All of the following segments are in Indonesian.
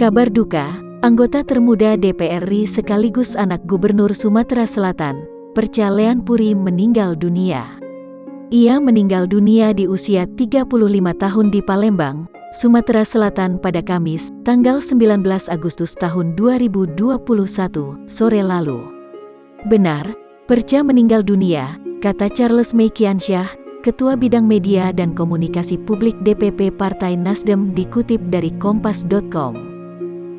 Kabar duka, anggota termuda DPR RI sekaligus anak Gubernur Sumatera Selatan, Perca Leanpuri meninggal dunia. Ia meninggal dunia di usia 35 tahun di Palembang, Sumatera Selatan pada Kamis, tanggal 19 Agustus tahun 2021, sore lalu. Benar, Perca meninggal dunia, kata Charles Meikiansyah, Ketua Bidang Media dan Komunikasi Publik DPP Partai Nasdem dikutip dari Kompas.com.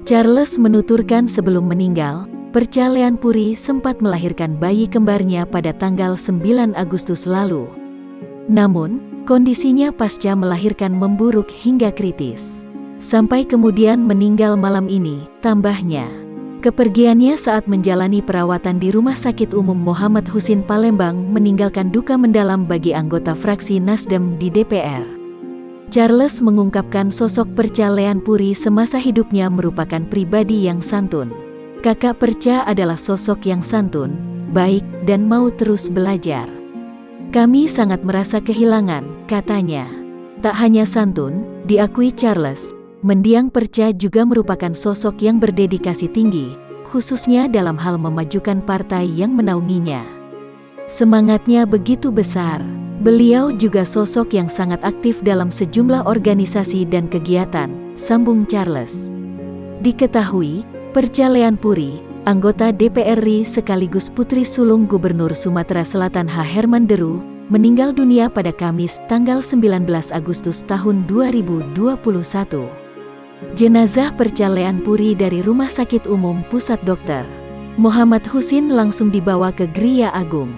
Charles menuturkan sebelum meninggal, Perca Leanpuri sempat melahirkan bayi kembarnya pada tanggal 9 Agustus lalu. Namun, kondisinya pasca melahirkan memburuk hingga kritis. Sampai kemudian meninggal malam ini, tambahnya. Kepergiannya saat menjalani perawatan di Rumah Sakit Umum Muhammad Husin Palembang meninggalkan duka mendalam bagi anggota fraksi Nasdem di DPR. Charles mengungkapkan sosok Perca Leanpuri semasa hidupnya merupakan pribadi yang santun. Kakak Perca adalah sosok yang santun, baik, dan mau terus belajar. Kami sangat merasa kehilangan, katanya. Tak hanya santun, diakui Charles, mendiang Perca juga merupakan sosok yang berdedikasi tinggi, khususnya dalam hal memajukan partai yang menaunginya. Semangatnya begitu besar. Beliau juga sosok yang sangat aktif dalam sejumlah organisasi dan kegiatan, sambung Charles. Diketahui, Perca Leanpuri, anggota DPR RI sekaligus putri sulung Gubernur Sumatera Selatan H. Herman Deru, meninggal dunia pada Kamis, tanggal 19 Agustus tahun 2021. Jenazah Perca Leanpuri dari Rumah Sakit Umum Pusat Dr. Muhammad Husin langsung dibawa ke Gria Agung.